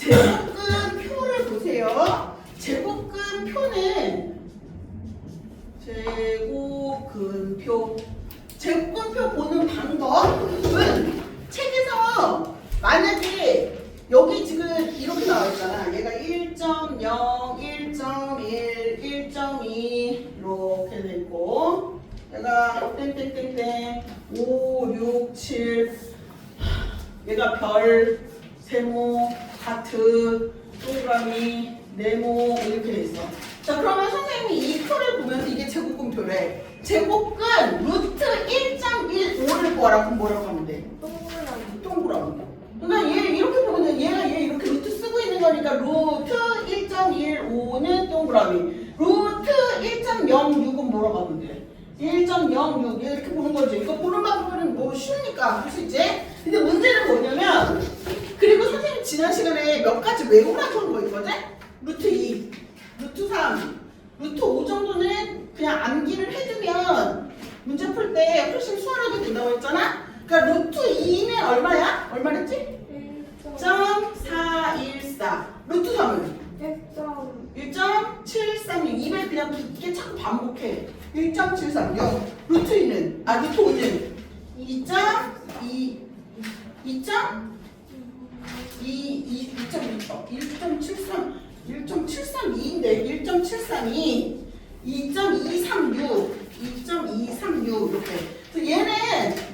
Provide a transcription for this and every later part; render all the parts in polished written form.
제곱근표를 보세요. 제곱근표는 제곱근표 보는 방법은 책에서 만약에 여기 지금 이렇게 나와 있잖아. 얘가 1.0, 1.1, 1.2 이렇게 돼 있고 얘가 땡땡땡땡 5, 6, 7 얘가 별, 세모, 하트, 동그라미, 네모 이렇게 돼 있어. 자, 그러면 선생님이 이 표를 보면서 이게 제곱근표래. 제곱근 루트 1.15를 구하라. 그럼 뭐라고 하면 돼? 동그라미. 그러니까 얘 이렇게 보면 얘가 얘 이렇게 루트 쓰고 있는 거니까 루트 1.15는 동그라미. 루트 1.06은 뭐라고 하면 돼? 1.06 이렇게 보는 거지. 이거 보는 방법은 뭐 쉬우니까 할 수 있지? 근데 문제는 뭐냐면 그리고 선생님 지난 시간에 몇 가지 외우라고 한 거 있거든? 루트 2, 루트 3, 루트 5 정도는 그냥 암기를 해두면 문제 풀 때 훨씬 수월하게 된다고 했잖아? 그러니까 루트 2는 얼마야? 얼마랬지? 1.414. 루트 3은? 1.736. 입에 그냥 붙게 자꾸 반복해. 1.736. 루트 2는? 루트 5는? 1.732인데 1.732 2.236 이렇게. 그래서 얘는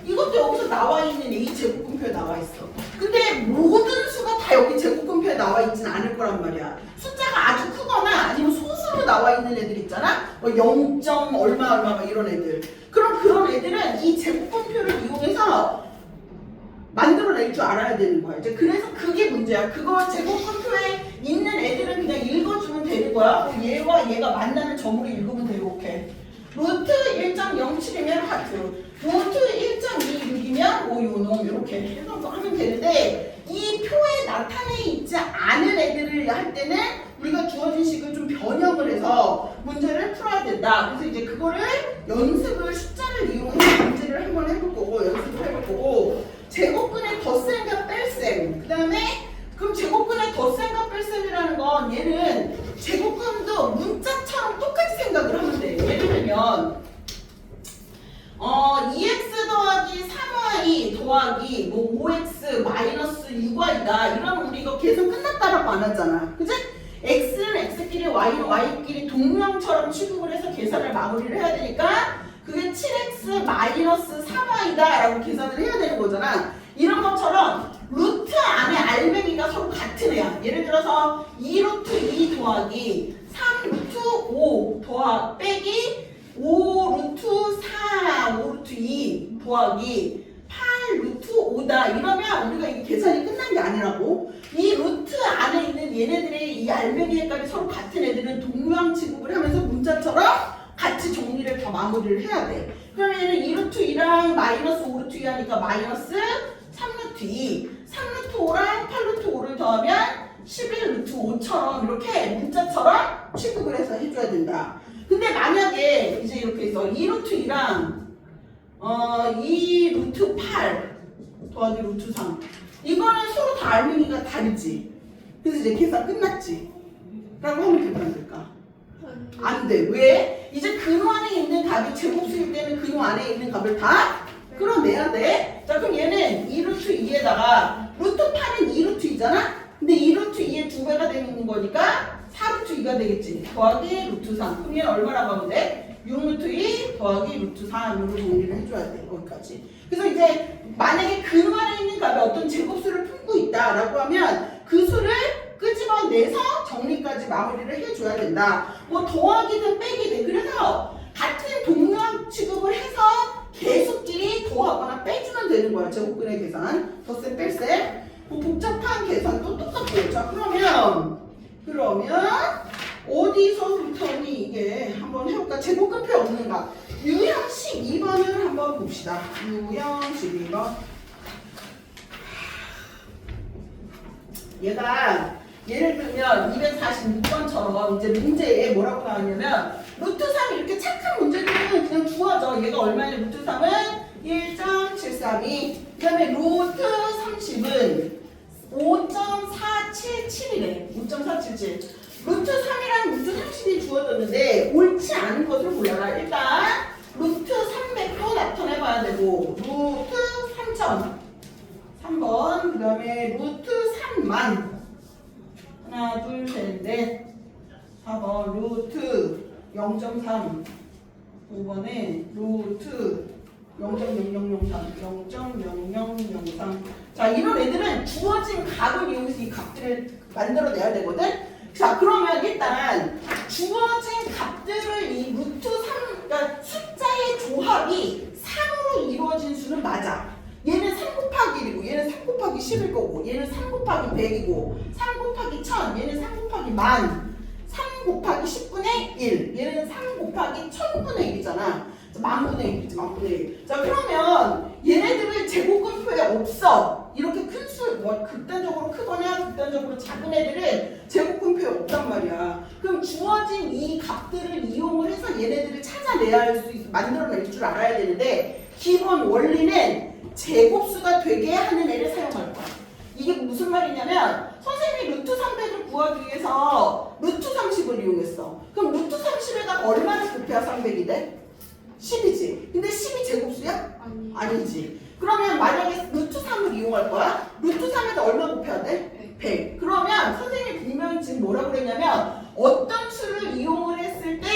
이것도 여기서 나와 있는 이 제곱근표에 나와 있어. 근데 모든 수가 다 여기 제곱근표에 나와 있진 않을 거란 말이야. 숫자가 아주 크거나 아니면 소수로 나와 있는 애들 있잖아. 뭐 0. 얼마 막 이런 애들. 그럼 그런 애들은 이 제곱근표를 이용해서 만들어낼 줄 알아야 되는 거야. 이제 그래서 그게 문제야. 그거 제곱근표에 있는 애들은 그냥 읽어주면 되는 거야. 얘와 얘가 만나는 점으로 읽으면 되고, 오케이. 루트 1.07이면 하트, 루트 1.26이면 오요놈 이렇게 해서 하면 되는데 이 표에 나타내 있지 않은 애들을 할 때는 우리가 주어진 식을 좀 변형을 해서 문제를 풀어야 된다. 그래서 이제 그거를 연습을 숫자를 이용해서 문제를 한번 해볼 거고 연습을 해볼 거고 제곱근의 덧셈과 뺄셈 그 다음에 그럼 제곱근의 덧셈과 뺄셈이라는 건 얘는 제곱근도 문자처럼 똑같이 생각을 하면 돼. 예를 들면 2x 더하기 3y 더하기 뭐 5x 마이너스 6y다. 이러면 우리 이거 계산 끝났다라고 안 하잖아. 그치? x는 x끼리 y는 y끼리 동명처럼 취급을 해서 계산을 마무리를 해야 되니까 그게 7x 마이너스 3y다 라고 계산을 해야 되는 거잖아. 이런 것처럼 루트 안에 알맹이가 서로 같은 애야. 예를 들어서 2루트 2 더하기 3루트 5 빼기 5루트 4 5루트 2 더하기 8루트 5다. 이러면 우리가 이게 계산이 끝난 게 아니라고. 이 루트 안에 있는 얘네들의 이 알맹이 헷갈이 서로 같은 애들은 동명 취급을 하면서 문자처럼 같이 정리를 다 마무리를 해야 돼. 그러면 얘는 2루트 2랑 마이너스 5루트 2 하니까 마이너스 3루트 2, 3루트 5랑 8루트 5를 더하면 11루트 5처럼 이렇게 문자처럼 취급을 해서 해줘야 된다. 근데 만약에 이제 이렇게 해서 2루트 2랑 2루트 8 더하기 루트 3 이거는 서로 다 알맹이가 다르지. 그래서 이제 계산 끝났지. 라고 하면 될까 안 될까? 안 돼. 왜? 이제 근호 안에 있는 값이 제곱수일 때는 근호 안에 있는 값을 다 끌어내야 돼. 자, 그럼 얘는 2루트 2에다가 루트 8은 2루트 2잖아? 근데 2루트 2의 2배가 되는 거니까 4루트 2가 되겠지. 더하기 루트 3. 그럼 얘는 얼마라고 하면 돼? 6루트 2 더하기 루트 3으로 정리를 해줘야 돼. 거기까지. 그래서 이제 만약에 근호 안에 있는 값이 어떤 제곱수를 품고 있다라고 하면 그 수를 끄집어내서 정리까지 마무리를 해줘야 된다. 뭐 더하기든 빼기든. 그래서 같은 동명 취급을 해서 계수끼리 더하거나 빼주면 되는 거야. 제곱근의 계산. 덧셈 뺄셈. 뭐 복잡한 계산도 똑같고. 자, 그러면 어디서부터니 이게 한번 해볼까? 제곱근표에 없는 값. 유형식 2번을 한번 봅시다. 유형식 2번. 얘가 예를 들면 246번처럼 이제 문제에 뭐라고 나왔냐면 루트 3 이렇게 착한 문제들은 그냥 주어져. 얘가 얼마냐? 루트 3은 1.732. 그 다음에 루트 30은 5.477이래. 5.477. 루트 3이랑 루트 30이 주어졌는데 옳지 않은 것을 골라라. 일단 루트 300도 나타내봐야 되고 루트 3000 3번 그 다음에 루트 3만 하나 둘 셋 넷 4번 루트 0.3 5번에 루트 0.0003 0.0003 자 이런 애들은 주어진 값을 이용해서 이 값들을 만들어내야 되거든. 자 그러면 일단 주어진 값들을 이 루트 3 그러니까 숫자의 조합이 3으로 이루어진 수는 맞아. 얘는 3 곱하기 1이고 얘는 3 곱하기 10일 거고 얘는 3 곱하기 100이고 3 곱하기 1000 얘는 3 곱하기 10,000 3 곱하기 10분의 1 얘는 3 곱하기 1000분의 1이잖아. 만분의 1이지 만분의 1. 자 그러면 얘네들은 제곱근표에 없어. 이렇게 큰 수, 뭐 극단적으로 크거나 극단적으로 작은 애들은 제곱근표에 없단 말이야. 그럼 주어진 이 값들을 이용을 해서 얘네들을 찾아내야 할 수 있어. 만들어낼 줄 알아야 되는데 기본 원리는 제곱수가 되게 하는 애를 사용할 거야. 이게 무슨 말이냐면 선생님이 루트 300을 구하기 위해서 루트 30을 이용했어. 그럼 루트 30에다가 얼마를 곱해야 300이 돼? 10이지. 근데 10이 제곱수야? 아니지. 그러면 만약에 루트 3을 이용할 거야? 루트 3에다 얼마 곱해야 돼? 100. 그러면 선생님이 분명히 지금 뭐라고 그랬냐면 어떤 수를 이용을 했을 때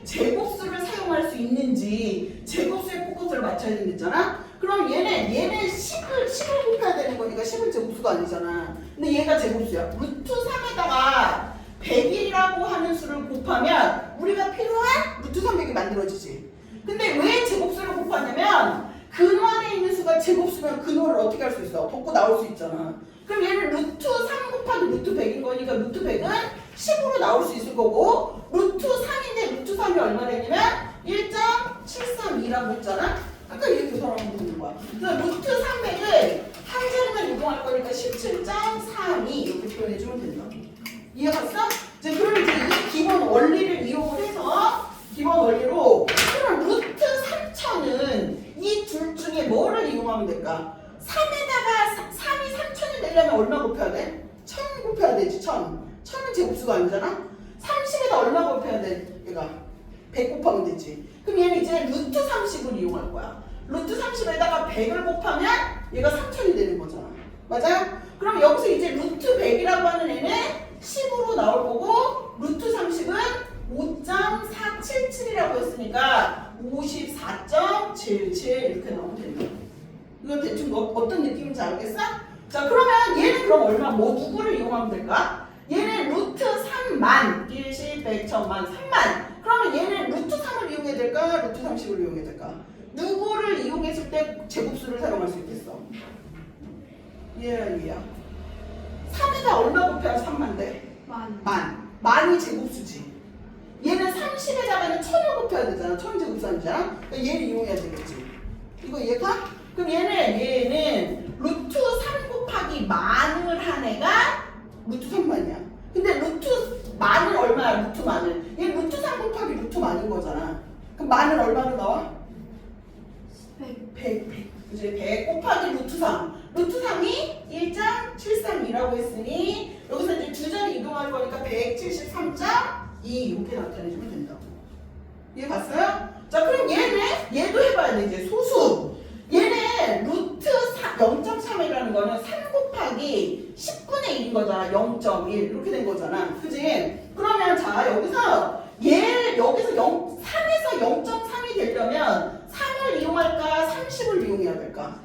제곱수를 사용할 수 있는지 제곱수의 포커스를 맞춰야 된댔잖아? 그럼 얘는 10을 곱해야 되는 거니까 10은 제곱수가 아니잖아. 근데 얘가 제곱수야. 루트 3에다가 100이라고 하는 수를 곱하면 우리가 필요한 루트 300이 만들어지지. 근데 왜 제곱수를 곱하냐면 근원에 있는 수가 제곱수면 근원을 어떻게 할 수 있어? 돕고 나올 수 있잖아. 그럼 얘는 루트 3 곱하기 루트 100인 거니까 루트 100은 10으로 나올 수 있을 거고 루트 3인데 루트 3이 얼마 되냐면 1.732라고 했잖아. 아까 이렇게 계산하면 되는 거야. 그래서 루트 300을 한 자리만 이동할 거니까 17.32 이렇게 표현해주면 된다. 이해갔어? 이제 그럼 이제 이 기본 원리를 이용을 해서 기본 원리로 그럼 루트 3000은 이 둘 중에 뭐를 이용하면 될까? 3에다가 3이 3000이 되려면 얼마 곱해야 돼? 1000 곱해야 되지. 1000은 제곱수가 아니잖아? 30에다 얼마 곱해야 돼? 얘가 100 곱하면 되지. 그럼 얘는 이제 루트 30을 이용할 거야. 루트 30에다가 100을 곱하면 얘가 3000이 되는 거잖아. 맞아요? 그럼 여기서 이제 루트 100이라고 하는 애는 10으로 나올 거고 루트 30은 5.477이라고 했으니까 54.77 이렇게 나오면 된다. 이거 대충 어떤 느낌인지 알겠어? 자 그러면 얘는 그럼 얼마 누구를 이용하면 될까? 얘는 루트 3만 1, 10, 100, 1000만 3만 그러면 얘는 루트 3을 이용해야 될까? 루트 30을 이용해야 될까? 누구를 이용했을 때 제곱수를 사용할 수 있겠어? 얘야 3에다 얼마 곱해야 3만 돼? 만이 제곱수지. 얘는 30에다가는 1000을 곱해야 되잖아. 1000 제곱수 아니잖아. 그러니까 얘를 이용해야 되겠지. 이거 얘가? 그럼 얘는 루트 3 곱하기 만을 한 애가 루트 3만이야. 근데 루트 만은 얼마야? 루트 만은. 얘 루트 3 곱하기 루트 만인 거잖아. 그럼 만은 얼마로 나와? 100. 이제 100 곱하기 루트 3. 루트 3이 1.732라고 했으니 여기서 이제 두 자리 이동할 거니까 173.2 이렇게 나타내주면 된다고. 이해 갔어요? 자 그럼 얘도 해봐야 돼. 이제 소수. 얘는 루트 0.3이라는 거는 3 곱하기 10분의 1인 거잖아. 0.1 이렇게 된 거잖아. 그지? 그러면 자 여기서 3에서 0.3이 되려면 3을 이용할까? 30을 이용해야 될까?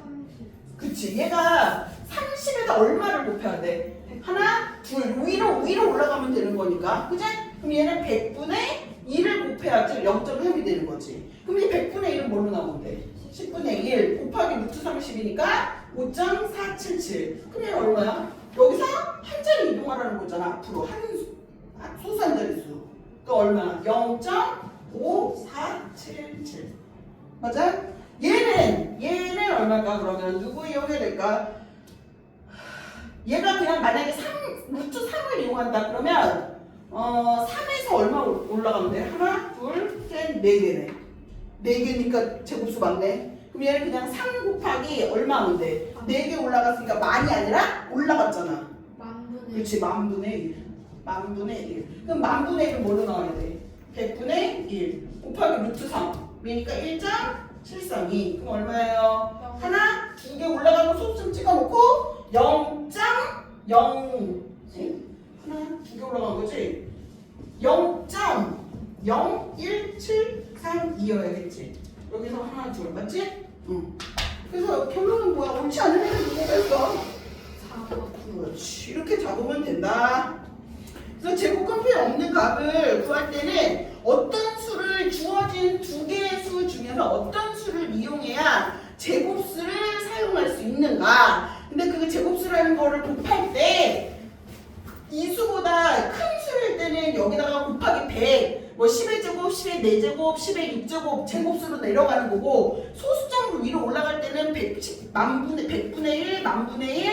그치? 얘가 30에다 얼마를 곱해야 돼? 하나, 둘, 위로 올라가면 되는 거니까. 그치? 그럼 얘는 100분의 1을 곱해야지 0.3이 되는 거지. 그럼 이 100분의 1은 뭘로 나오면 돼? 10분의 1 곱하기 루트 30이니까 5.477. 그럼 얘는 얼마야? 여기서 한 자리 이동하라는 거잖아. 앞으로 소수 한 자릿수. 그러니까 얼마나? 0.5477. 맞아? 얘는 얼마일까? 그러면 누구 이용해야 될까? 얘가 그냥 만약에 루트 3을 이용한다 그러면 3에서 얼마 올라가면 돼? 하나, 둘, 셋, 4개네. 4개니까 제곱수 맞네. 그럼 얘는 그냥 3 곱하기 얼마면 돼? 4개 올라갔으니까 만이 아니라 올라갔잖아. 그렇지, 만분의 1. 만분의 1. 그럼 만분의 1은 뭐로 나와야 돼? 100분의 1 곱하기 루트 3이니까 1.732. 그럼 얼마예요? 하나, 2개 올라가는 소수점 찍어놓고 0.0 하나, 2개 올라간 거지? 0.01732여야겠지. 여기서 하나, 둘, 맞지? 응. 그래서 결론은 뭐야? 옳지 않은 애는 누구가 있어? 4번. 그렇지. 이렇게 잡으면 된다. 그래서 제곱근필 없는 값을 구할 때는 어떤 수를 주어진 두 개의 수 중에서 어떤 수를 이용해야 제곱수를 사용할 수 있는가. 근데 그 제곱수라는 거를 곱할 때 이 수보다 큰 수일 때는 여기다가 곱하기 100, 뭐 10의 제곱, 10의 4제곱, 10의 6제곱 제곱수로 내려가는 거고, 소수점으로 위로 올라갈 때는 100분의 1, 만분의 1,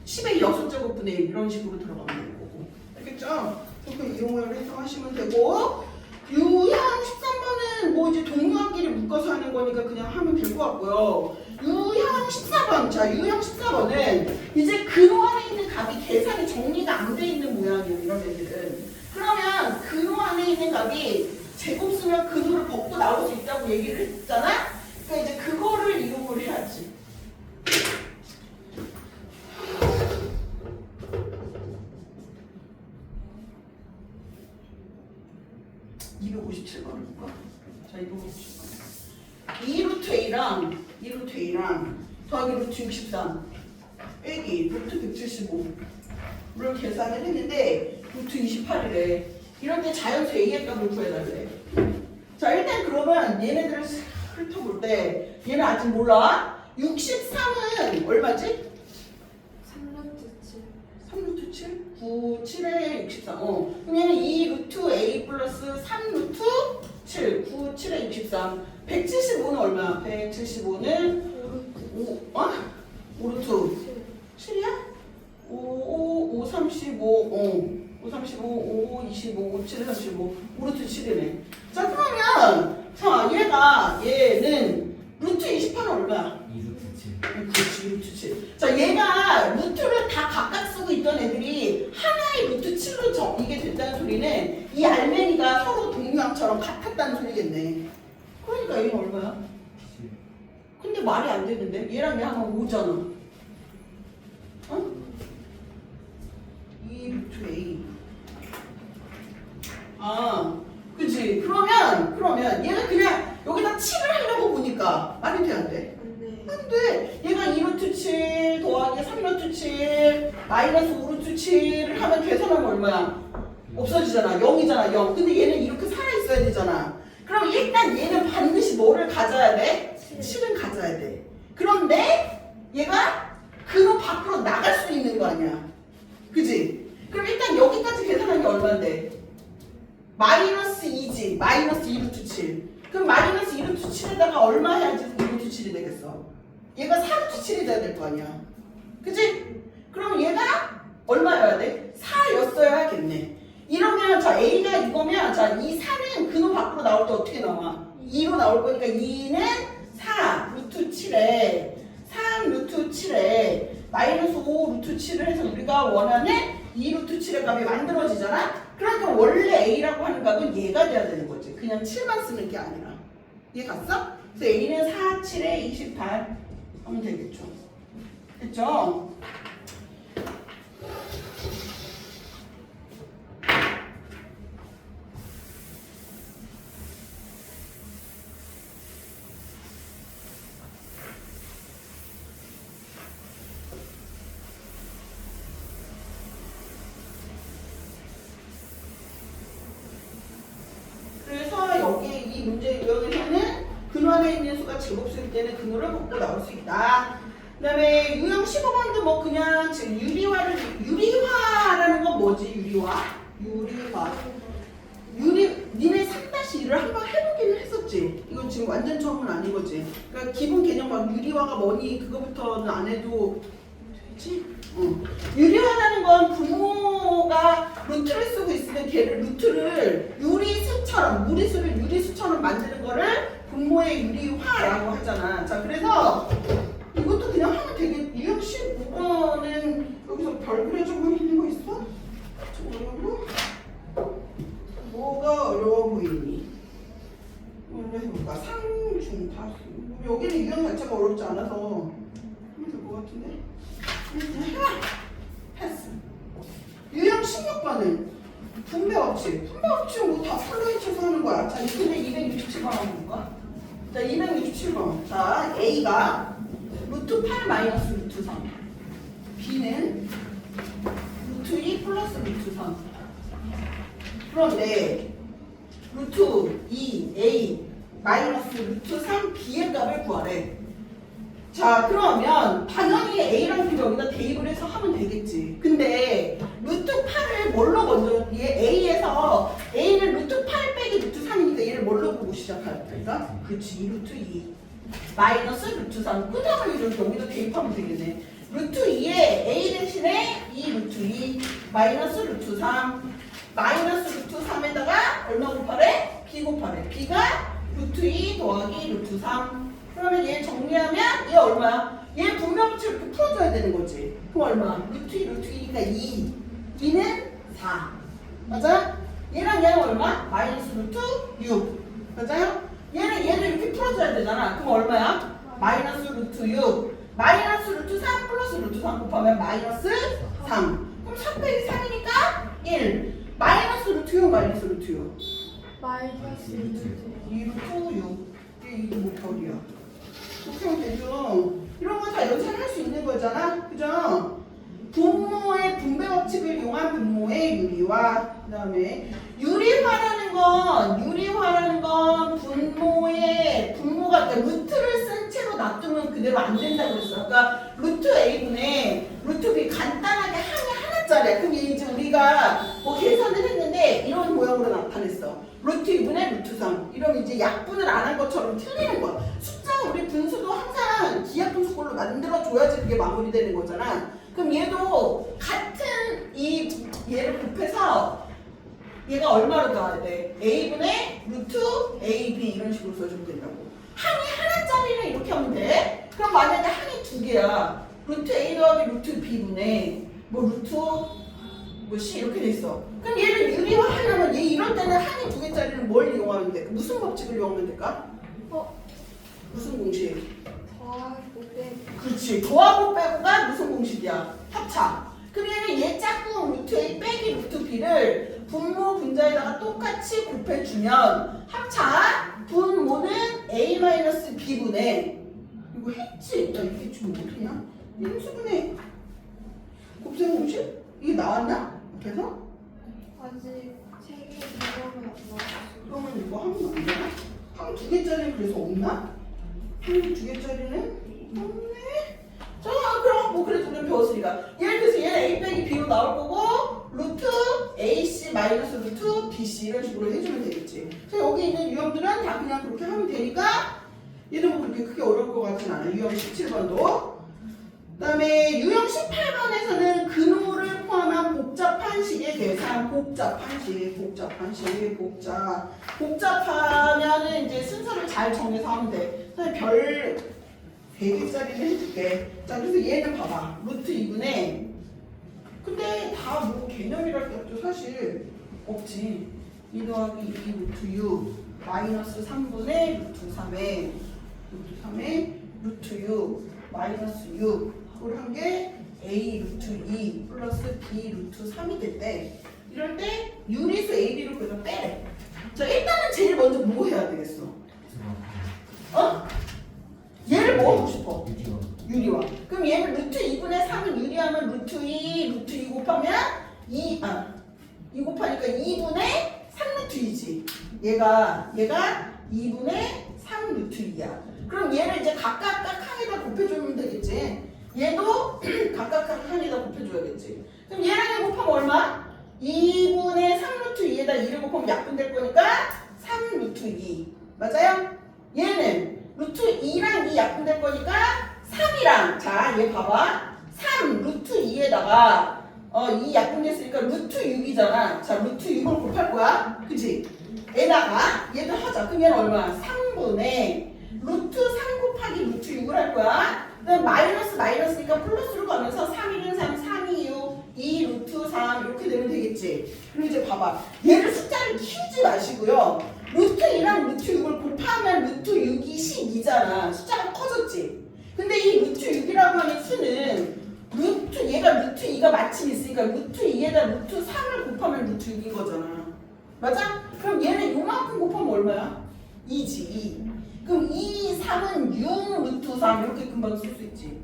10의 6제곱분의 1 이런 식으로 들어가면 되는 거고. 알겠죠? 그렇게 이용을 해석하시면 되고, 유형 13번은 뭐 이제 동류한끼리 묶어서 하는 거니까 그냥 하면 될 것 같고요. 유형 14번, 자 유형 14번은 이제 근호 안에 있는 값이 계산이 정리가 안 돼 있는 모양이에요. 이런 애들은. 그러면 근호 안에 있는 값이 제곱수면 근호를 벗고 나올 수 있다고 얘기를 했잖아. 그러니까 이제 그거를 이용을 해야지. 257번을 볼까? 자, 257번. 2루트 A랑 더하기 루트 63 빼기 루트 175를 계산을 했는데 루트 28이래. 이럴 때 자연수 A의 값을 구해달래. 자, 일단 그러면 얘네들을 훑어볼 때 얘는 아직 몰라. 63은 얼마지? 3루트 7? 9, 7에 63. 그럼 얘는 2 루트 A 플러스 3 루트 7. 9, 7에 63. 175는 얼마야? 175는 5 루트 7이야? 5, 35, 5, 35, 5, 25, 5, 7, 35. 5 루트 7이네. 자, 그러면, 자, 얘는 루트 28은 얼마야? 2 루트 7. 그렇지, 루트 7. 자, 얘가 루트를 다 각각 쓰고 있던 애들이 하나의 루트 7로 정리게 됐다는 소리는 이 알맹이가 서로 동류항처럼 같았다는 소리겠네. 그러니까 얘는 얼마야? 10. 근데 말이 안 되는데? 얘랑 얘랑 5잖아. 어? 2 루트 A. 아, 그치. 그러면 얘가 그냥 여기다 7을 하려고 보니까 말이 돼, 안 돼? 안 돼. 얘가 2루트 7 더하기 3루트 7 마이너스 5루트 7을 하면 계산하면 얼마야? 없어지잖아. 0이잖아. 0. 근데 얘는 이렇게 살아있어야 되잖아. 그럼 일단 얘는 반드시 뭐를 가져야 돼? 7은 가져야 돼. 그런데 얘가 근호 밖으로 나갈 수 있는 거 아니야. 그지? 그럼 일단 여기까지 계산하는 게 얼마인데? 마이너스 2지. 마이너스 2루트 7. 그럼 마이너스 2루트 7에다가 얼마 해야지 2루트 7이 되겠어? 얘가 4루트 7이 돼야 될 거 아니야. 그치? 그럼 얘가 얼마여야 돼? 4였어야겠네. 이러면 자 A가 이거면 자 이 4는 근호 밖으로 나올 때 어떻게 나와? 2로 나올 거니까 2는 4 루트 7에 3 루트 7에 마이너스 5 루트 7을 해서 우리가 원하는 2 루트 7의 값이 만들어지잖아? 그러니까 원래 A라고 하는 값은 얘가 돼야 되는 거지. 그냥 7만 쓰는 게 아니라. 이해 갔어? 그래서 A는 4, 7에 28 하면 되겠죠. 됐죠? 그래서 여기 이 문제 유형에서는 근호 안에 있는 수가 제곱수일 때는 근호를 벗고 나올 수 있다. 그 다음에 유형 15번도 뭐 그냥 지금 유리화라는 건 뭐지? 유리화? 니네 3-1을 한번 해보기는 했었지. 이건 지금 완전 처음은 아닌 거지. 그러니까 기본 개념 막 유리화가 뭐니 그거부터는 안 해도 되지? 유리화라는 건 부모가 루트를 쓰고 있으면 걔를 루트를 유리수처럼 무리수를 유리수처럼 만드는 거를 분모의 유리화라고 하잖아. 자, 그래서 이것도 그냥 하면 되겠. 유형 15번은 여기서 별 그려주고 있는 거 있어? 좀 어려워? 뭐가 어려워 보이니? 뭘로 해볼까? 상중하수. 여기는 유형 자체가 어렵지 않아서 하면 될 것 같은데? 그냥 해봐. 패스. 유형 16번은 분배 법칙. 분배 법칙은 뭐 다 플로이트에서 하는 거야. 자, 근데 267번 하는 건가? 자, 267번. 자, A가 루트 8 마이너스 루트 3. B는 루트 2 플러스 루트 3. 그런데 루트 2 A 마이너스 루트 3 B의 값을 구하래. 자, 그러면 당연히 A랑 B를 여기다 대입을 해서 하면 되겠지. 근데 루트 8을 뭘로 먼저 A에서 A는 루트 8 빼기 루트 3이니까 얘를 뭘로 보고 시작할까? 그렇지, 루트 2 마이너스 루트 3. 그 다음에 여기다 대입하면 되겠네. 루트 2에 A 대신에 2 루트 2 마이너스 루트 3 마이너스 루트 3에다가 얼마 곱하래? B 곱하래. B가 루트 2 더하기 루트 3. 그러면 얘 정리하면 얘 얼마야? 얘 분배법칙 이렇게 풀어줘야 되는 거지. 그럼 얼마? 루트 2 루트 2니까 2. 2는 4. 맞아? 얘랑 얘는 얼마? 마이너스 루트 6. 맞아요? 얘를 이렇게 풀어줘야 되잖아. 그럼 얼마야? 마이너스 루트 6. 마이너스 루트 3 플러스 루트 3 곱하면 마이너스 3. 그럼 3 빼기 3이니까 1. 마이너스 루트 6 마이너스 루트 6. 마이너스 루트 2 루트 6. 이게 뭐 별이야. 그렇게 하면 되죠. 이런 거 다 연산할 수 있는 거잖아. 그죠? 분모의 분배 법칙을 이용한 분모의 유리화. 그 다음에 유리화라는 건 분모가 그러니까 루트를 쓴 채로 놔두면 그대로 안 된다고 그랬어. 그러니까 루트 A분의 루트 B 간단하게 하나짜리야. 그럼 이제 우리가 뭐 계산을 했는데 이런 모양으로 나타냈어. 루트 2분의 루트 3. 이러면 이제 약분을 안 한 것처럼 틀리는 거야. 숫자 우리 분수도 항상 기하분수꼴로 만들어줘야지 그게 마무리되는 거잖아. 그럼 얘도 같은 얘를 곱해서 얘가 얼마로 나와야 돼? A분의 루트 AB 이런 식으로 써주면 된다고. 항이 하나짜리는 이렇게 하면 돼. 그럼 만약에 항이 두 개야. 루트 A 더하기 루트 B분의 뭐 루트 뭐 C 이렇게 돼 있어. 그럼 얘를 유리화하려면 얘 이럴 때는 항이 두 개짜리는 뭘 이용하면 돼? 무슨 법칙을 이용하면 될까? 무슨 공식? 더하고 빼기. 그렇지. 더하고 빼고가 무슨 공식이야? 합차. 그럼 얘는 얘 짝꿍 루트 A 빼기 루트 B를 분모 분자에다가 똑같이 곱해주면 합차 분모는 A-B분의 이거 했지? 야 이게 지금 어떻게냐? 인수분해 곱셈 공식? 이게 나왔나? 앞에서? 아직 책에 들어가면 안 나왔어. 그러면 이거 하면 안 되나? 한 두 개짜리는 그래서 없나? 한 두 개짜리는 없네? 자 그럼 뭐 그래도 우리는 배웠으니까 얘를 그래서 얘는 A 빼기 B로 나올 거고 루트 AC 마이너스 루트 BC 이런 식으로 해주면 되겠지. 자 여기 있는 유형들은 다 그냥 그렇게 하면 되니까 얘는 뭐 그렇게 크게 어려울 것 같진 않아. 유형 17번도. 그 다음에 유형 18번에서는 근호를 포함한 복잡한 식의 계산. 복잡하면은 이제 순서를 잘 정해서 하면 돼. 선생님 별 3개짜리를 해줄게. 자 그래서 얘는 봐봐. 루트 2분의 근데 다 뭐 개념이랄 것도 사실 없지. 2 더하기 2 루트 6 마이너스 3분의 루트 3에 루트 6 마이너스 6을 한 게 A 루트 2 플러스 B 루트 3이 됐대. 이럴 때 유리수 AB로 그래서 빼래. 자 일단은 제일 먼저 뭐 해야 되겠어? 얘를 뭐 하고 싶어? 유리화. 그럼 얘는 루트 2분의 3을 유리하면 루트 2 곱하면 2 곱하니까 2분의 3 루트 2지. 얘가 2분의 3 루트 2야. 그럼 얘를 이제 각각 항에다 곱해주면 되겠지. 얘도 각각 항에다 곱해줘야겠지. 그럼 얘랑 얘 곱하면 얼마? 2분의 3 루트 2에다 2를 곱하면 약분될 거니까 3 루트 2. 맞아요? 얘는 루트 2랑 2 약분될 거니까 3이랑 자 얘 봐봐 3 루트 2에다가 2 약분됐으니까 루트 6이잖아. 자 루트 6을 곱할 거야. 그치? 에다가 얘도 하자. 그럼 얘는 얼마? 3 3분의 루트 3 곱하기 루트 6을 할 거야. 그다음 마이너스 마이너스니까 플러스로 가면서 3, 1은 3, 3, 2, 6, 2 루트 3 이렇게 되면 되겠지. 그리고 이제 봐봐. 얘를 숫자를 키우지 마시고요. 루트 2랑 루트 6을 곱하면 루트 6이 12잖아. 숫자가 커졌지. 근데 이 루트 6이라고 하는 수는 얘가 루트 2가 마침 있으니까 루트 2에다 루트 3을 곱하면 루트 6인 거잖아. 맞아? 그럼 얘는 요만큼 곱하면 얼마야? 2지 2. 그럼 2, 3은 6 루트 3 이렇게 금방 쓸 수 있지.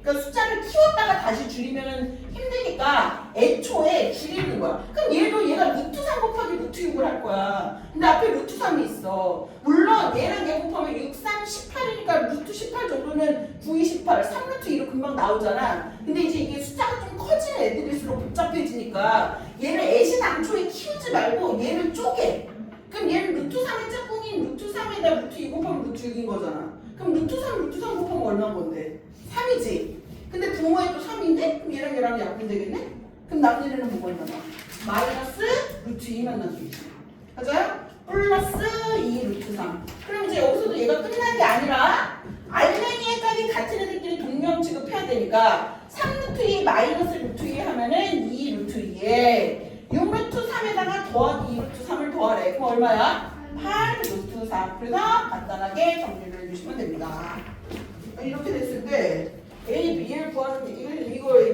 그러니까 숫자를 키웠다가 다시 줄이면 힘드니까 애초에 줄이는 거야. 그럼 얘가 루트 3 곱하기 루트 6을 할 거야. 근데 앞에 루트 3이 있어. 물론 얘랑 얘 곱하면 6, 3, 18이니까 루트 18 정도는 9, 2, 18, 3 루트 2로 금방 나오잖아. 근데 이제 이게 숫자가 좀 커지는 애들일수록 복잡해지니까 얘를 애시당초에 키우지 말고 얘를 쪼개. 그럼 얘는 루트 3의 짝꿍인 루트 3에다 루트 2 곱하면 루트 6인 거잖아. 그럼 루트 3 곱하면 얼마인 건데? 3이지. 근데 부모에 또 3인데? 그럼 얘랑 약분 되겠네? 그럼 남들이는 뭐가 있나 봐? 마이너스 루트 2만 남기지. 맞아요? 플러스 2 루트 3. 그럼 이제 여기서도 얘가 끝난 게 아니라 알맹이의 값이 같은 애들끼리 동명 취급해야 되니까 3 루트 2 마이너스 루트 2 하면은 2 루트 2에 6 루트 3에다가 더하기 2 루트 3을 더하래. 그럼 얼마야? 8 루트 3. 그래서 간단하게 정리를 해주시면 됩니다. 이렇게 됐을 때 A, B를 구하는 게 이거래.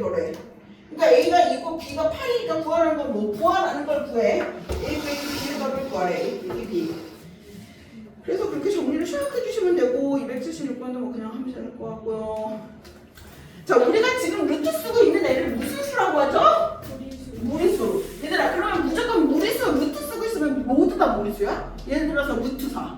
그러니까 A가 2고 B가 8이니까 구하는 건 뭐? 구하라는 걸 구해. A, B, B의 값을 구하래. A, B. 그래서 그렇게 정리를 샥 해주시면 되고 276번도 뭐 그냥 하면 될 것 같고요. 자, 우리가 지금 루트 쓰고 있는 애를 무슨 수라고 하죠? 무리수. 얘들아, 그러면 무조건 무리수 루트 쓰고 있으면 모두 다 무리수야? 예를 들어서 루트 4.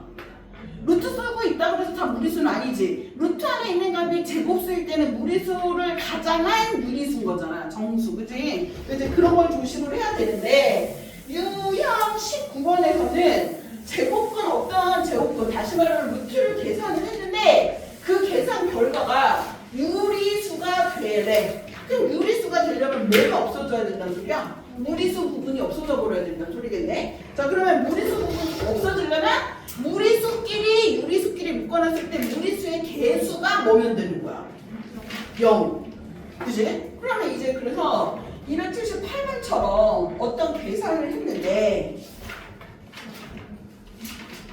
루트 쓰고 있다고 해서 다 무리수는 아니지. 루트 안에 있는 값이 제곱수일 때는 무리수를 가장한 유리수인 거잖아. 정수, 그치? 이제 그런 걸 조심을 해야 되는데 유형 19번에서는 제곱근 어떤 제곱근, 다시 말하면 루트를 계산을 했는데 그 계산 결과가 유리수가 되래. 그럼 유리수가 되려면 뭐가 없어져야 된다는 소리야? 무리수 부분이 없어져 버려야 된다는 소리겠네. 자, 그러면 무리수 부분이 없어지려면 무리수끼리 유리수끼리 묶어놨을 때 무리수의 개수가 뭐면 되는 거야? 0. 그지? 그러면 이제 그래서 278번처럼 어떤 계산을 했는데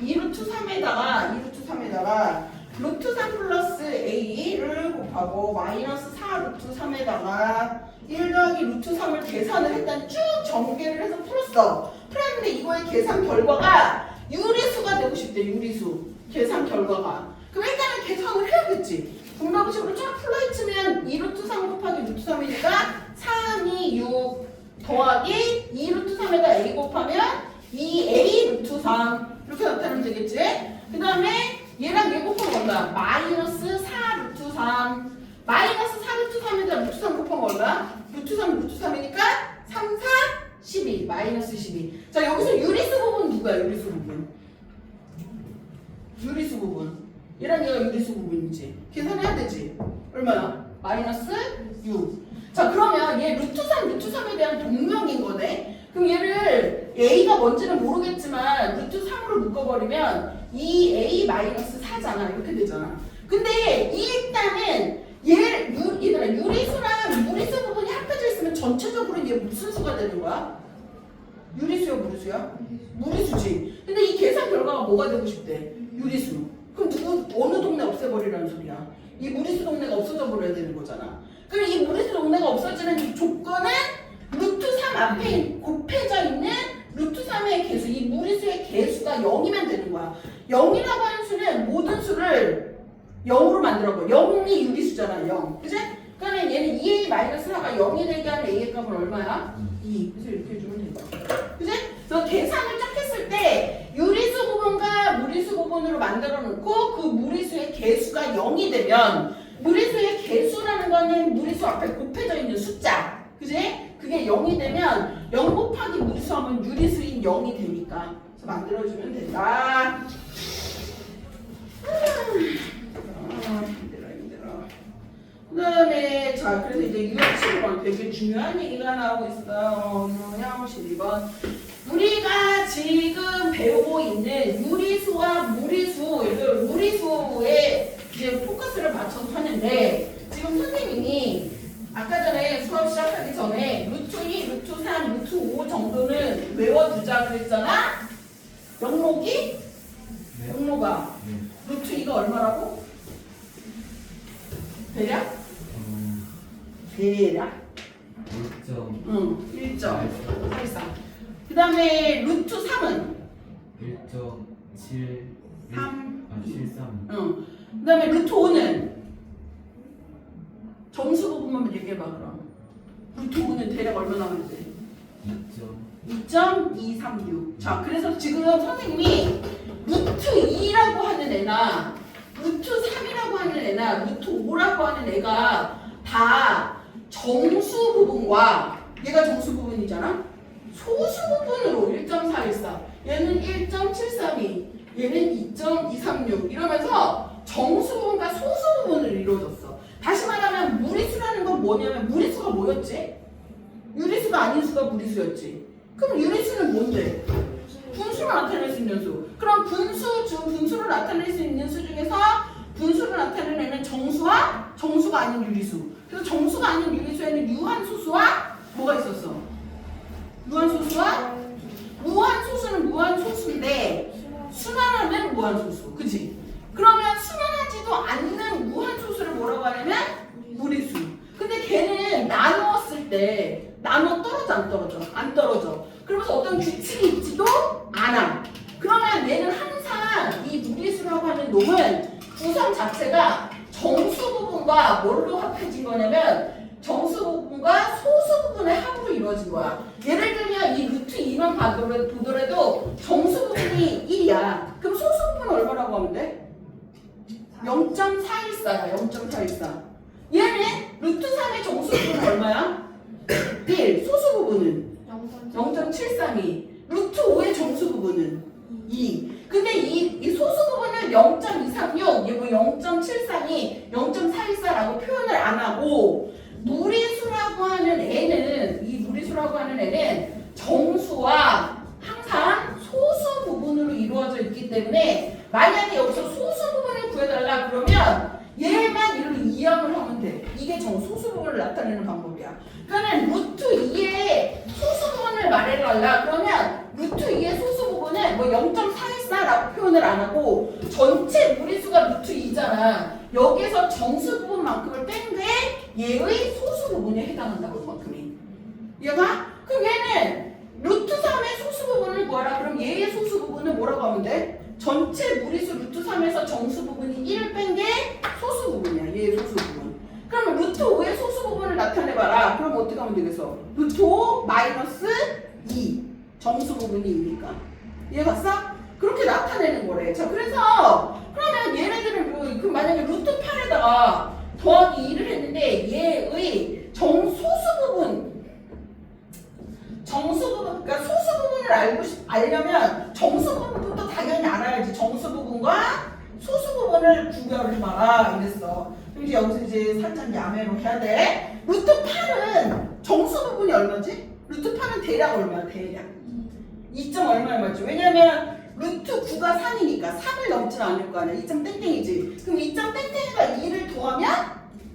2루트 3에다가 루트 3 플러스 A를 곱하고 마이너스 4루트 3에다가 1 더하기 루트 3을 계산을 일단 쭉 전개를 해서 풀었는데 이거의 계산 결과가 유리수가 되고 싶대. 유리수 계산 결과가. 그럼 일단은 계산을 해야겠지. 분모식으로 쫙 풀어헤치면 2루트 3 곱하기 루트 3이니까 3, 2, 6 더하기 2루트 3에다 A 곱하면 2A 루트 3 이렇게 나타내면 되겠지. 그 다음에 얘랑 얘 곱하면 얼마야? 마이너스 4 루트 3 마이너스 4 루트 3에다 루트 3 곱하면 얼마야? 루트 3이니까 3, 4, 12 마이너스 12. 자, 여기서 유리수 부분 누구야? 유리수 부분 얘랑 얘가 유리수 부분이지. 계산해야 되지. 얼마야? 마이너스 6. 자, 그러면 얘 루트 3에 대한 동명인 거네. 그럼 얘를 A가 뭔지는 모르겠지만 루트 3으로 묶어버리면 2A 마이너스 4잖아. 이렇게 되잖아. 근데 일단은 얘들아, 유리수랑 무리수 부분이 합해져 있으면 전체적으로 얘 무슨 수가 되는 거야? 유리수야, 무리수야? 무리수지. 근데 이 계산 결과가 뭐가 되고 싶대? 유리수. 그럼 어느 동네 없애버리라는 소리야? 이 무리수 동네가 없어져 버려야 되는 거잖아. 그럼 이 무리수 동네가 없어지는 이 조건은 루트 3 앞에 곱해져 있는 루트 3의 개수, 이 무리수의 개수가 0이면 되는 거야. 0이라고 하는 수는 모든 수를 0으로 만들어봐. 0이 유리수잖아, 0. 그치? 그러면 얘는 2A 마이너스 4가 0이 되게 하는 A의 값은 얼마야? 2. 그래서 이렇게 해주면 된다. 그치? 그래서 계산을 쫙 했을 때 유리수 부분과 무리수 부분으로 만들어 놓고 그 무리수의 개수가 0이 되면 무리수의 개수라는 거는 무리수 앞에 곱해져 있는 숫자. 그치? 그게 0이 되면 0 곱하기 무리수하면 유리수인 0이 되니까. 그래서 만들어주면 된다. 힘들어. 그 다음에 자, 그래서 이제 유형 12번 되게 중요한 얘기가 나오고 있어요. 유형 12번 우리가 지금 배우고 있는 유리수와 무리수 대략 1.43. 그 다음에 루트 3은 1.7 3. 73 그 다음에 루트 5는 정수 부분만 얘기해봐 그럼. 루트 5는 대략 얼마 나오는데? 2.236. 자, 그래서 지금 선생님이 루트 2라고 하는 애나 루트 3이라고 하는 애나 루트 5라고 하는 애가 다 정수 부분과 얘가 정수 부분이잖아. 소수 부분으로 1.414, 얘는 1.732, 얘는 2.236 이러면서 정수 부분과 소수 부분을 이루어졌어. 다시 말하면 무리수라는 건 뭐냐면 무리수가 뭐였지? 유리수가 아닌 수가 무리수였지. 그럼 유리수는 뭔데? 분수를 나타낼 수 있는 수. 그럼 분수를 나타낼 수 있는 수 중에서 분수를 나타내는 정수와 정수가 아닌 유리수. 그래서 정수가 아닌 유리수에는 유한소수와 뭐가 있었어? 무한소수와 무한소수는 무한소수인데 순환하면 무한소수. 그치? 그러면 순환하지도 않는 무한소수를 뭐라고 하냐면 무리수. 근데 걔는 나누었을 때 나눠 떨어져 안 떨어져? 안 떨어져. 그러면서 어떤 규칙이 있지도 않아. 그러면 얘는 항상 이 무리수라고 하는 놈은 구성 자체가 정수 부분과 뭘로 합해진 거냐면 정수 부분과 소수 부분의 합으로 이루어진 거야. 예를 들면 이 루트 2만 보더라도 정수 부분이 1이야. 그럼 소수 부분은 얼마라고 하면 돼? 0.414야. 0.414. 얘는 루트 3의 정수 부분은 얼마야? 1. 소수 부분은 0.732. 루트 5의 정수 부분은 2. 근데 이 소수 부분은 0.236, 이거 0.732, 0.414라고 표현을 안 하고 무리수라고 하는 애는 정수와 항상 소수 부분으로 이루어져 있기 때문에 만약에 여기서 소수 부분을 구해달라 그러면 얘만 이렇게 이항을 하면 돼. 이게 소수 부분을 나타내는 방법이야. 그러면 루트 2의 소수 부분을 말해달라 그러면 루트 2의 소수 부분은 뭐 0.414라고 표현을 안 하고 전체 무리수가 루트 2잖아. 여기서 정수 부분만큼을 뺀 게 얘의 소수 부분에 해당한다고 그만큼이. 얘가? 그럼 얘는 루트 3의 소수 부분을 구하라. 그럼 얘의 소수 부분은 뭐라고 하면 돼? 전체 무리수 루트 3에서 정수 부분이 1을 뺀 게 소수 부분이야. 얘의 소수 부분. 그러면 루트 5의 소수 부분을 나타내봐라. 그럼 어떻게 하면 되겠어? 루트 5 마이너스 2. 정수 부분이 2니까. 이해 갔어? 그렇게 나타내는 거래. 자, 그래서 그러면 얘네들은 그 만약에 루트 8에다가 더하기 2를 했는데 얘의 소수 부분, 그러니까 소수 부분을 알려면 정수 부분부터 당연히 알아야지. 정수 부분과 소수 부분을 구별해봐라 이랬어. 그럼 이제 여기서 이제 살짝 야매로 해야 돼. 루트 8은 정수 부분이 얼마지? 루트 8은 대략 얼마야? 대략 2점 얼마지? 왜냐면 루트 9가 3이니까 3을 넘지는 않을 거 아니야. 2점 땡땡이지. 그럼 2점 땡땡이가 2를 더하면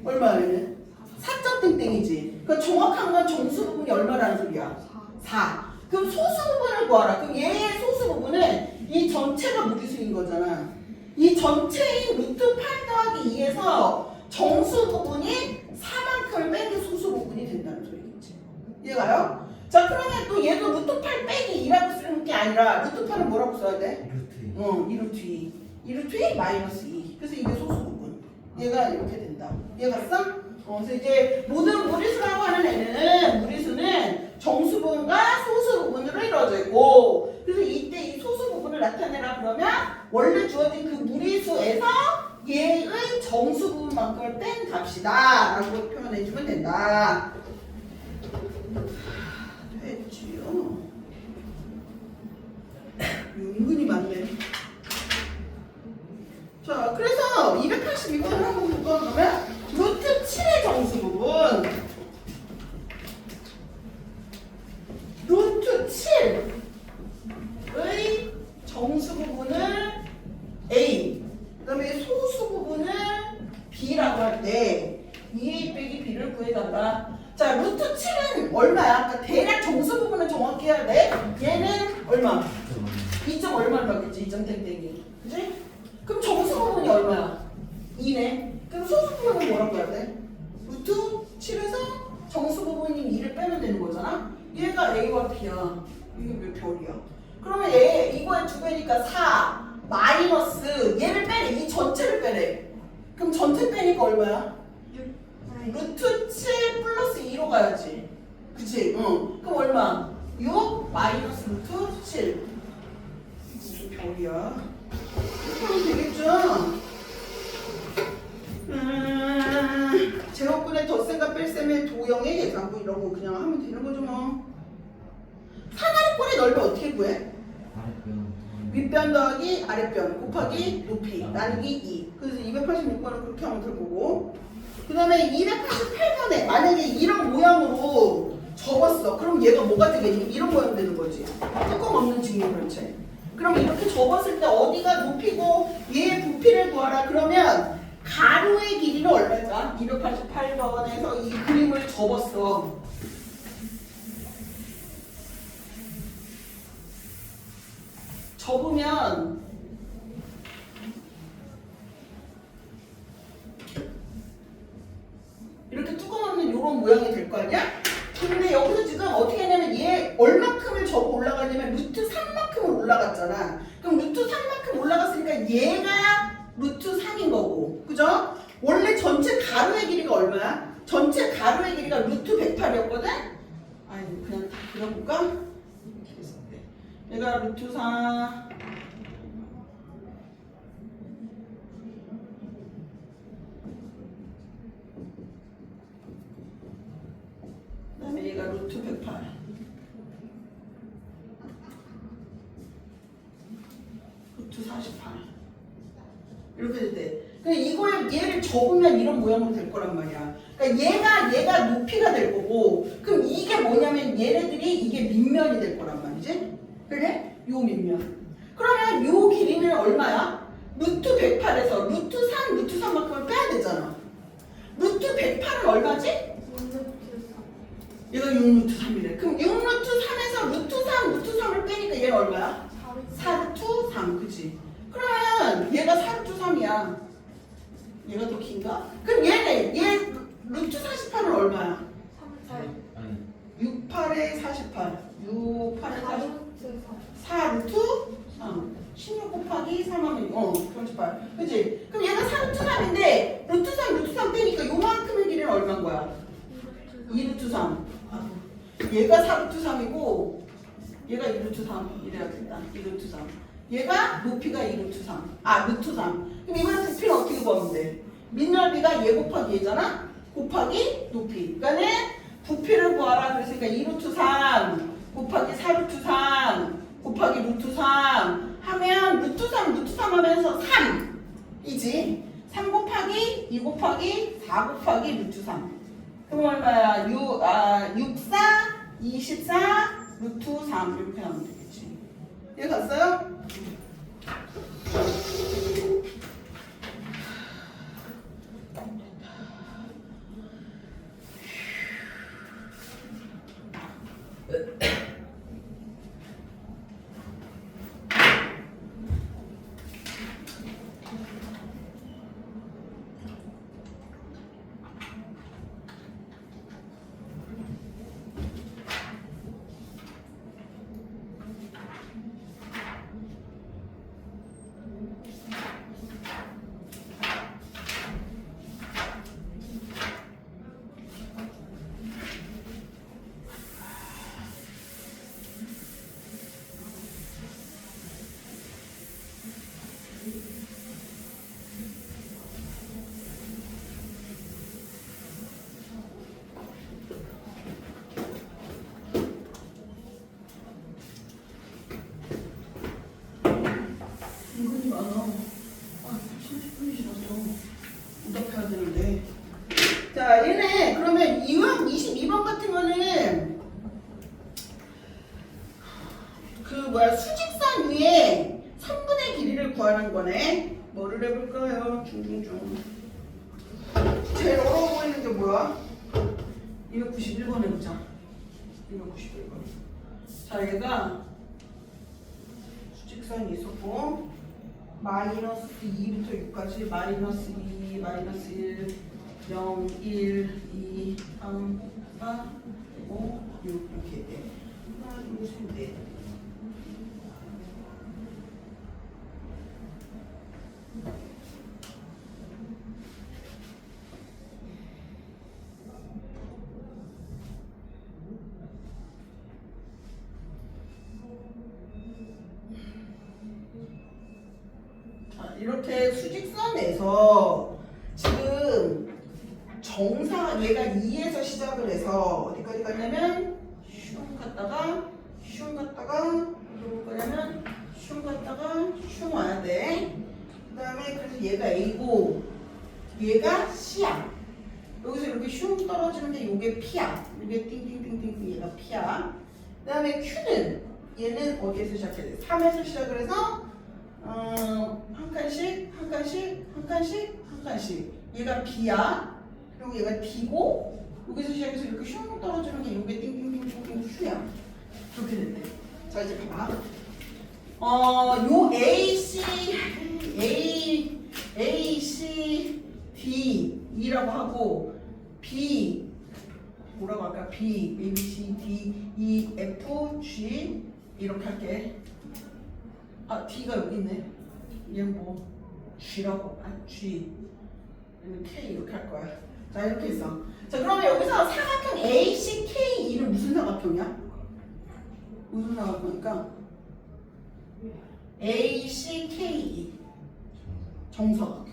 얼마야? 4점 땡땡이지. 그러니까 정확한 건 정수 부분이 얼마라는 소리야? 4. 그럼 소수 부분을 구하라. 그럼 얘의 소수 부분은 이 전체가 무리수인 거잖아. 이 전체인 루트 8 더하기 2에서 정수 부분이 4만큼을 뺀 게 소수 부분이 된다는 소리겠지. 이해가요? 자, 그러면 또 얘도 루트 8 빼기 2라고 쓰는 게 아니라 루트 8은 뭐라고 써야 돼? 2루트 2. 2루트 2 마이너스 2. 그래서 이게 소수 부분. 얘가 이렇게 된다. 이해갔어? 그래서 이제 모든 무리수라고 하는 애는 무리수는 정수 부분과 소수 부분으로 이루어져 있고, 그래서 이때 이 소수 부분을 나타내라 그러면 원래 주어진 그 무리수에서 얘의 정수 부분만큼을 뺀 값이다 라고 표현해주면 된다. 됐지요. 은근히 많네. 자, 그래서 282번을 한번 볼까 그러면 루트 7의 정수 부분, 루트 7의 정수 부분을 A, 그 다음에 소수 부분을 B라고 할 때 2A 빼기 B를 구해달라. 자, 루트 7은 얼마야? 그러니까 대략 정수 부분은 정확히 해야 돼. 얘는 얼마? 2점 얼마를 받겠지? 2점 땡땡이. 그치? 그럼 정수 부분이 얼마야? 2네. 그럼 소수 부분은 뭐라고 해야 돼? 루트 7에서 전체 빼니까 얼마야? 6. 루트 7 플러스 2로 가야지. 그치? 응. 그럼 얼마? 6 마이너스 루트 7. 무슨 별이야? 이렇게 하면 되겠죠? 제곱근의 덧셈과 뺄셈의 도형의 계산부 이런 거 그냥 하면 되는 거죠 뭐. 상하리꼴의 넓이 어떻게 구해? 윗변 더하기 아랫변 곱하기 높이 나누기 2. 그래서 286번은 그렇게 하면 될 거고. 그 다음에 288번에 만약에 이런 모양으로 접었어. 그럼 얘가 뭐가 되겠니? 이런 모양 되는 거지. 뚜껑 없는 직립면체. 그럼 이렇게 접었을 때 어디가 높이고 얘의 부피를 구하라. 그러면 가로의 길이는 얼마일까? 288번에서 이 그림을 접었어. 접으면 이렇게 뚜껑 없는 이런 모양이 될 거 아니야? 근데 여기서 지금 어떻게 하냐면 얘 얼마큼을 접어 올라가냐면 루트 3만큼을 올라갔잖아. 그럼 루트 3만큼 올라갔으니까 얘가 루트 3인 거고, 그죠? 원래 전체 가로의 길이가 얼마야? 전체 가로의 길이가 루트 108이었거든? 아니 그냥 다 그려볼까? 얘가 루트 4 그다음에 얘가 루트 108 루트 48 이렇게 돼. 그러니까 이거에 얘를 접으면 이런 모양으로 될 거란 말이야. 그러니까 얘가 높이가 될 거고, 그럼 이게 뭐냐면 얘네들이 이게 밑면이 될 거란 말이지. 그래? 요 밑면. 그러면 요 길이는 얼마야? 루트 108에서 루트 3, 루트 3만큼을 빼야 되잖아. 루트 108은 얼마지? 6루트 3. 얘가 6루트 3이래. 그럼 6루트 3에서 루트 3, 루트 3을 빼니까 얘는 얼마야? 4루트 3, 그치? 그러면 얘가 4루트 3이야. 얘가 더 긴가? 그럼 얘 루트 48은 얼마야? 68에 48. 68에 48. 4루트 3. 16 곱하기 3하면 38. 그치? 그럼 얘가 4루트 3인데 루트 3, 루트 3 빼니까 요만큼의 길이는 얼마인 거야? 2루트 3. 얘가 4루트 3이고 얘가 2루트 3 이래야겠다. 2루트 3. 얘가 높이가 2루트 3. 아, 루트 3. 그럼 이번에 부피는 어떻게 구하면 돼? 밑넓이가 얘 곱하기 얘잖아? 곱하기 높이. 그러니까는 부피를 구하라. 그랬으니까 2루트 3 곱하기 4루트 3 곱하기 루트 3 하면 루트 3, 루트 3 하면서 3이지. 3 곱하기 2 곱하기 4 곱하기 루트 3. 그럼 얼마야? 6, 4, 24, 루트 3 이렇게 하면 되겠지. 이해 갔어요? 은근히 많아. 30분이 지났어. 응답해야 되는데. 자, 얘네 그러면 22번 같은 거는 수직선 위에 3분의 길이를 구하는 거네. 뭐를 해볼까요? 중중중. 제일 어려워 보이는 게 뭐야? 291번 해보자. 291번. 자, 얘가 수직선이 있었고 마이너스 2부터 6까지 마이너스 2, 마이너스 1, 0, 1, 2, 3, 4, 5, 6 이렇게 돼. 하나, 둘, 셋, 넷. 이렇게 수직선에서 지금 정사 얘가 2에서 시작을 해서 어디까지 갔냐면 슝 갔다가 슝 갔다가 어디로 가냐면 슝 갔다가 슝 와야 돼. 그 다음에 그래서 얘가 A고 얘가 C야. 여기서 이렇게 슝 떨어지는 게 요게 P야. 요게 띵띵띵띵 얘가 P야. 그 다음에 Q는 얘는 어디에서 시작해야 돼? 3에서 시작을 해서 한 칸씩 한 칸씩 한 칸씩 한 칸씩 얘가 B야. 그리고 얘가 D고 여기서 시작해서 이렇게 슝 떨어지는 게 요게 띵띵띵띵 Q야. 그렇게 된대. 자 이제 봐봐. 요 A, C, D E라고 하고 B 뭐라고 할까? B, A, B, C, D, E, F, G 이렇게 할게. 아 D가 여기 있네. 얘는 뭐 G라고. 아 G 얘는 K 이렇게 할 거야. 자 이렇게 있어. 자 그러면 여기서 사각형 ACKE는 무슨 사각형이야? 무슨 사각형일까? ACKE 정사각형.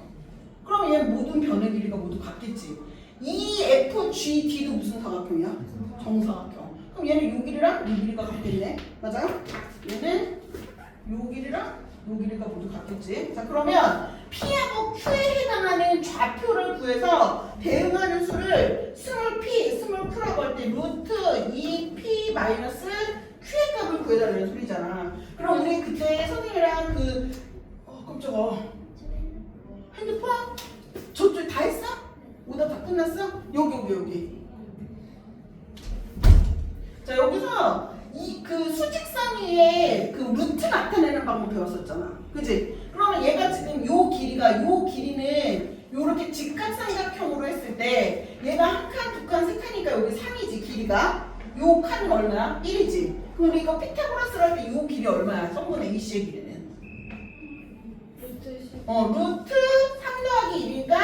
그럼 얘 모든 변의 길이가 모두 같겠지. EFGD도 무슨 사각형이야? 정사각형. 그럼 얘는 요 길이랑 요 길이가 같겠네. 맞아요? 얘는 요 길이랑 요 길이가 모두 같겠지. 자 그러면 P하고 Q에 해당하는 좌표를 구해서 대응하는 수를 스몰 p, 스몰 q라고 할 때 루트 2p 마이너스 q의 값을 구해달라는 소리잖아. 그럼 우리 그때 선생님이랑 깜짝아. 핸드폰? 저쪽 다 했어? 오다 다 끝났어? 여기. 자 여기서 그 수직선 위에 그 루트 나타내는 방법 배웠었잖아. 그지? 그러면 얘가 지금 요 길이는 요렇게 직각삼각형으로 했을 때 얘가 한 칸, 두 칸, 세 칸이니까 여기 3이지 길이가. 요 칸은 얼마야? 1이지. 그럼 우리 이거 피타고라스를 할 때 요 길이 얼마야? 성분 AC의 길이는? 루트 3 더하기 1이니까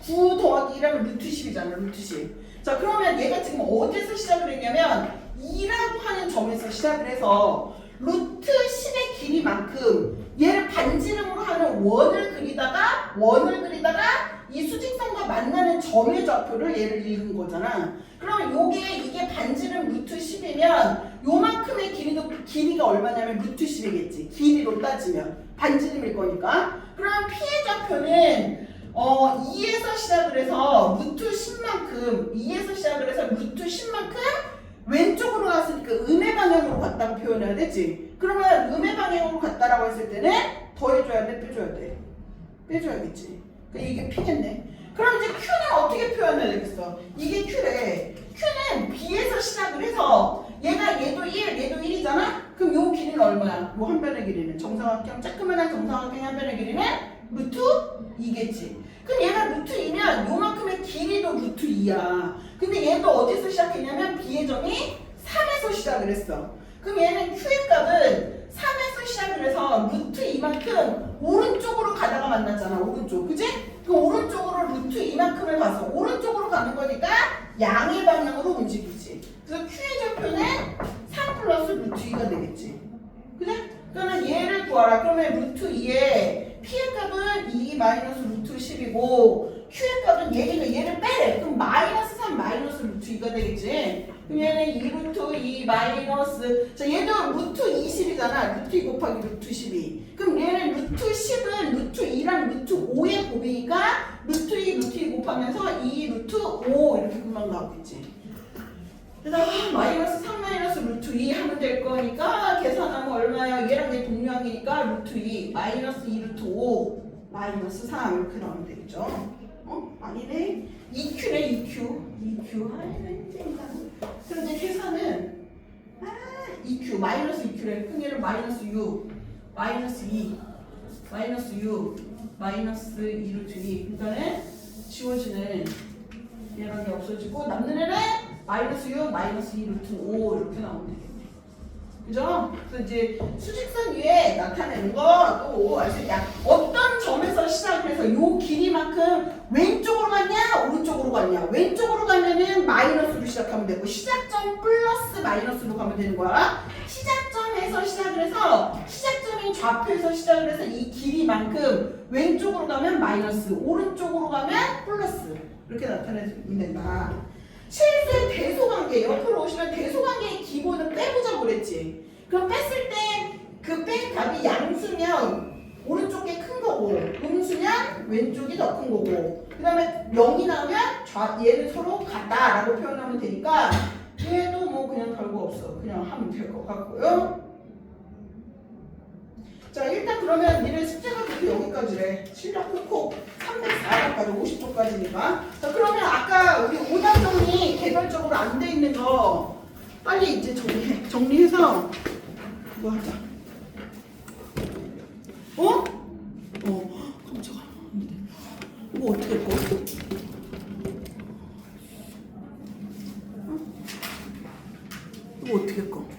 9 더하기 1하면 루트 10이잖아. 루트 10. 자 그러면 얘가 지금 어디서 시작을 했냐면 2라고 하는 점에서 시작을 해서 루트 10의 길이만큼 얘를 반지름으로 하는 원을 그리다가 이 수직선과 만나는 점의 좌표를 얘를 읽은 거잖아. 그러면 이게 반지름 루트 10이면 요만큼의 길이가 얼마냐면 루트 10이겠지. 길이로 따지면 반지름일 거니까. 그럼 P의 좌표는 2에서 시작을 해서 루트 10만큼 왼쪽으로 갔으니까 음의 방향으로 갔다고 표현해야 되지. 그러면 음의 방향으로 갔다라고 했을 때는 더해줘야 돼? 빼줘야 돼? 빼줘야겠지. 그러니까 이게 P겠네. 그럼 이제 Q는 어떻게 표현해야 되겠어? 이게 Q래. Q는 B에서 시작을 해서 얘도 1이잖아? 그럼 요 길이는 얼마야? 요 한 변의 길이는 정사각형, 조그만한 정사각형의 한 변의 길이는 루트 2겠지. 그럼 얘가 루트 2면 요만큼의 길이도 루트 2야. 근데 얘도 어디서 시작했냐면 B의 점이 3에서 시작을 했어. 그럼 얘는 Q의 값은 3에서 시작을 해서 루트 2만큼 오른쪽으로 가다가 만났잖아. 오른쪽. 그지? 그 오른쪽으로 루트 2만큼을 가서 오른쪽으로 가는 거니까 양의 방향으로 움직이지. 그래서 Q의 좌표는 3 플러스 루트 2가 되겠지. 그래? 그러면 얘를 구하라. 그러면 루트 2에 P의 값은 2 마이너스 루트 10이고 Q의 값은 얘를 빼래. 그럼 마이너스 3 마이너스 루트 2가 되겠지. 그럼 얘는 2 루트 2 마이너스 자 얘도 루트 20이잖아. 루트 2 곱하기 루트 12. 그럼 얘는 루트 10은 루트 2랑 루트 5의 곱이니까 루트 2 루트 2 곱하면서 2 루트 5 이렇게 금방 나오겠지. 그다음 마이너스 3 마이너스 루트 2 하면 될 거니까 계산하면 얼마야? 얘랑 얘 동량이니까 루트 2 마이너스 2 루트 5 마이너스 3 이렇게 나오면 되겠죠. 아니네. 2Q네 2Q. 그럼 이제 계산은 2Q 마이너스 2Q래. 그럼 얘는 마이너스 6 마이너스 2 마이너스 6 마이너스 2 루트 2 그러니까는 지워지는 얘랑 게 없어지고 남는 애는 마이너스 6 마이너스 2 루트 5 이렇게 나오면 되겠네. 그죠? 그래서 이제 수직선 위에 나타내는 거또 어떤 점에서 시작을 해서 요 길이만큼 왼쪽으로 갔냐 오른쪽으로 갔냐. 왼쪽으로 가면은 마이너스로 시작하면 되고 시작점 플러스 마이너스로 가면 되는 거야. 시작점에서 시작을 해서 시작점인 좌표에서 시작을 해서 이 길이만큼 왼쪽으로 가면 마이너스, 오른쪽으로 가면 플러스 이렇게 나타내면 된다. 실수의 대소관계 옆으로 오시면 대소관계의 기본은 빼보자고 그랬지. 그럼 뺐을 때 그 뺀 값이 양수면 오른쪽 게 큰 거고 음수면 왼쪽이 더 큰 거고 그 다음에 0이 나오면 얘는 서로 같다라고 표현하면 되니까 얘도 뭐 그냥 별거 없어. 그냥 하면 될 것 같고요. 자 일단 그러면 니네 숙제가 그렇게 여기까지래. 실력 콕콕 304까지 50도까지니까. 자 그러면 아까 우리 오답 정리 개별적으로 안 돼 있는 거 빨리 이제 정리해서 뭐 하자. 어? 깜짝아. 이거 어떻게 할 거야?